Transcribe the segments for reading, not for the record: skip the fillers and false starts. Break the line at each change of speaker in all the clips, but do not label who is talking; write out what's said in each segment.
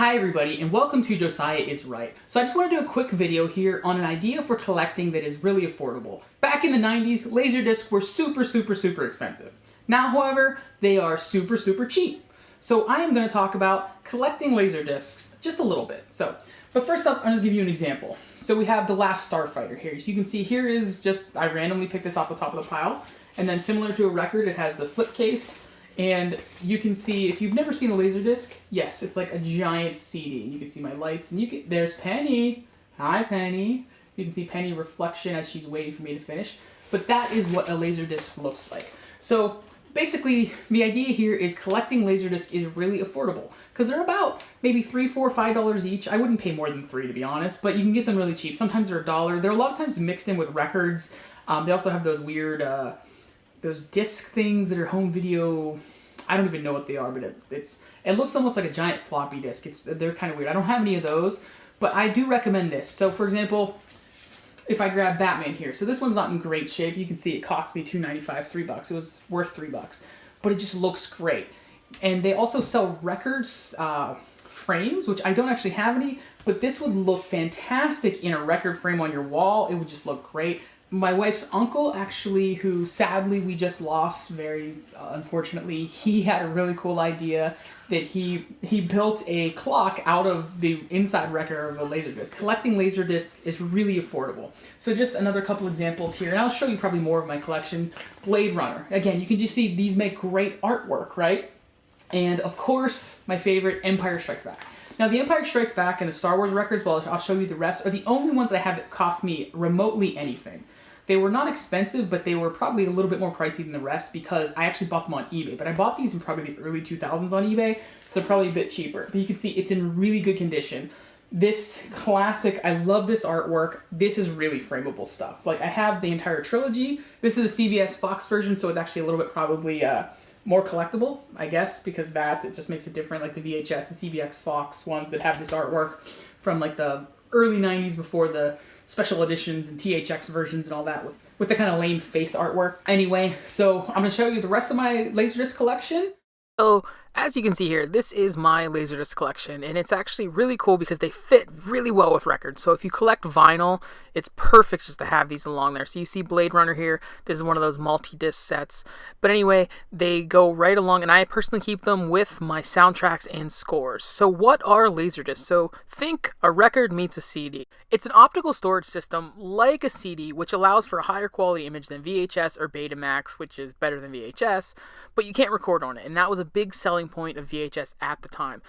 Hi everybody, and welcome to Josiah is Right. So I just want to do a quick video here on an idea for collecting that is really affordable. Back in the 90s, Laserdiscs were super expensive. Now, however, they are super cheap. So I am going to talk about collecting Laserdiscs just a little bit. But first up, I'm going to give you an example. So we have The Last Starfighter here. As you can see, here is just, I randomly picked this off the top of the pile. And then similar to a record, it has the slipcase. And you can see, if you've never seen a Laserdisc, yes, it's like a giant CD. You can see my lights, and there's Penny. Hi, Penny. You can see Penny reflection as she's waiting for me to finish. But that is what a Laserdisc looks like. So basically, the idea here is collecting Laserdiscs is really affordable because they're about maybe $3, $4, $5 each. I wouldn't pay more than $3 to be honest, but you can get them really cheap. Sometimes they're $1. They're a lot of times mixed in with records. They also have those weird those disc things that are home video. I don't even know what they are, but it looks almost like a giant floppy disk. They're kind of weird. I don't have any of those, but I do recommend this. So for example, if I grab Batman here, so this one's not in great shape. You can see it cost me $2.95, $3. It was worth $3, but it just looks great. And they also sell records frames, which I don't actually have any, but this would look fantastic in a record frame on your wall. It would just look great. My wife's uncle, actually, who sadly we just lost very unfortunately, he had a really cool idea that he built a clock out of the inside record of a Laserdisc. Collecting Laserdiscs is really affordable. So just another couple examples here, and I'll show you probably more of my collection. Bladerunner. Again, you can just see these make great artwork, right? And of course, my favorite, Empire Strikes Back. Now, the Empire Strikes Back and the Star Wars records, well, I'll show you the rest, are the only ones that I have that cost me remotely anything. They were not expensive, but they were probably a little bit more pricey than the rest because I actually bought them on eBay. But I bought these in probably the early 2000s on eBay, so they're probably a bit cheaper. But you can see it's in really good condition. This classic, I love this artwork. This is really frameable stuff. Like, I have the entire trilogy. This is the CBS Fox version, so it's actually a little bit probably more collectible, I guess, because it just makes it different, like the VHS and CBS Fox ones that have this artwork from like the early 90s before the special editions and THX versions and all that with the kind of lame face artwork. Anyway, so I'm going to show you the rest of my Laserdisc collection.
So, as you can see here, this is my Laserdisc collection, and it's actually really cool because they fit really well with records. So if you collect vinyl, it's perfect just to have these along there. So you see Bladerunner here. This is one of those multi-disc sets. But anyway, they go right along, and I personally keep them with my soundtracks and scores. So what are Laserdiscs? So think a record meets a CD. It's an optical storage system like a CD, which allows for a higher quality image than VHS or Betamax, which is better than VHS, but you can't record on it, and that was a big selling point of VHS at the time.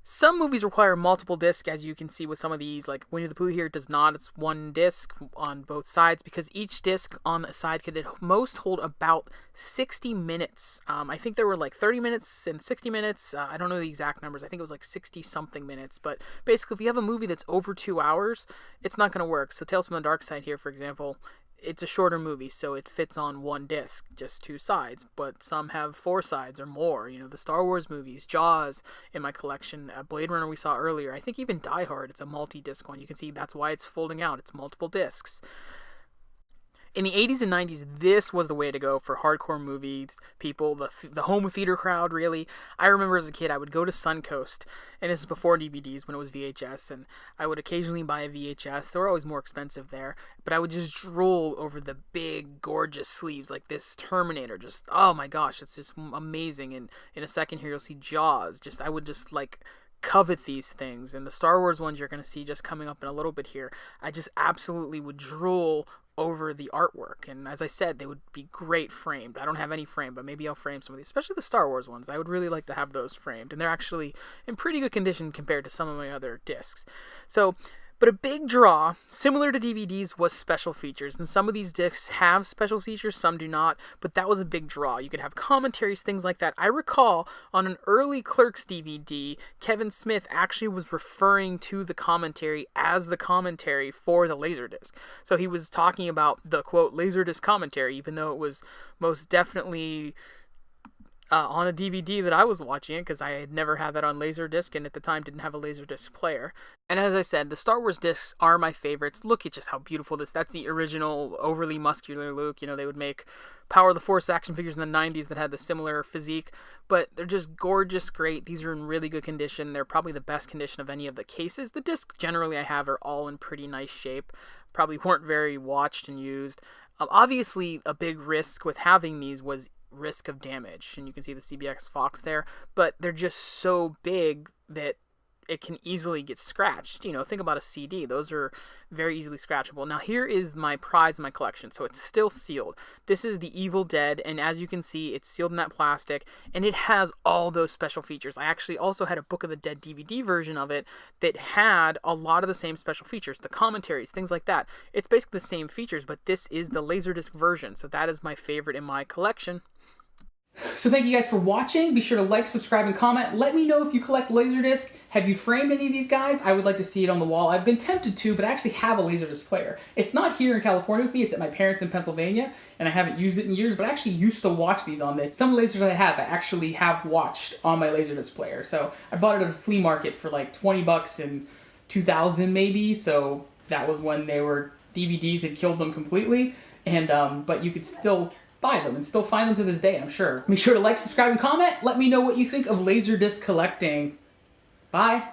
Some movies require multiple discs, as you can see with some of these, like Winnie the Pooh here does not. It's one disc on both sides because each disc on a side could at most hold about 60 minutes. I think there were like 30 minutes and 60 minutes. I don't know the exact numbers. I think it was like 60-something minutes. But basically, if you have a movie that's over 2 hours, it's not going to work. So Tales from the Dark Side here, for example, it's a shorter movie, so it fits on one disc, just 2 sides, but some have 4 sides or more. You know, the Star Wars movies, Jaws in my collection, Blade Runner we saw earlier. I think even Die Hard, it's a multi-disc one. You can see that's why it's folding out. It's multiple discs. In the 80s and 90s, this was the way to go for hardcore movies, people, the home theater crowd, really. I remember as a kid, I would go to Suncoast, and this is before DVDs when it was VHS, and I would occasionally buy a VHS. They were always more expensive there, but I would just drool over the big, gorgeous sleeves, like this Terminator. Just, oh my gosh, it's just amazing. And in a second here, you'll see Jaws. I would just, like, covet these things. And the Star Wars ones you're going to see just coming up in a little bit here, I just absolutely would drool over the artwork. And as I said, they would be great framed. I don't have any frame, but maybe I'll frame some of these, especially the Star Wars ones. I would really like to have those framed, and they're actually in pretty good condition compared to some of my other discs. But a big draw, similar to DVDs, was special features. And some of these discs have special features, some do not, but that was a big draw. You could have commentaries, things like that. I recall on an early Clerks DVD, Kevin Smith actually was referring to the commentary as the commentary for the Laserdisc. So he was talking about the, quote, Laserdisc commentary, even though it was most definitely on a DVD that I was watching it, because I had never had that on Laserdisc, and at the time didn't have a Laserdisc player. And as I said, the Star Wars discs are my favorites. Look at just how beautiful that's the original overly muscular Luke. You know, they would make Power of the Force action figures in the 90s that had the similar physique, but they're just gorgeous, great. These are in really good condition. They're probably the best condition of any of the cases. The discs generally I have are all in pretty nice shape. Probably weren't very watched and used. Obviously, a big risk with having these was risk of damage, and you can see the CBX Fox there, but they're just so big that it can easily get scratched. You know, think about a CD. Those are very easily scratchable. Now here is my prize in my collection. So it's still sealed. This is the Evil Dead, and as you can see, it's sealed in that plastic, and it has all those special features. I actually also had a Book of the Dead DVD version of it that had a lot of the same special features, the commentaries, things like that. It's basically the same features, but this is the Laserdisc version, so that is my favorite in my collection.
So thank you guys for watching. Be sure to like, subscribe, and comment. Let me know if you collect Laserdisc. Have you framed any of these guys? I would like to see it on the wall. I've been tempted to, but I actually have a Laserdisc player. It's not here in California with me. It's at my parents' in Pennsylvania, and I haven't used it in years, but I actually used to watch these on this. Some lasers I have, I actually have watched on my Laserdisc player. So I bought it at a flea market for like 20 bucks in 2000 maybe, so that was when they were DVDs had killed them completely, and but you could still buy them and still find them to this day, I'm sure. Make sure to like, subscribe, and comment. Let me know what you think of Laserdisc collecting. Bye!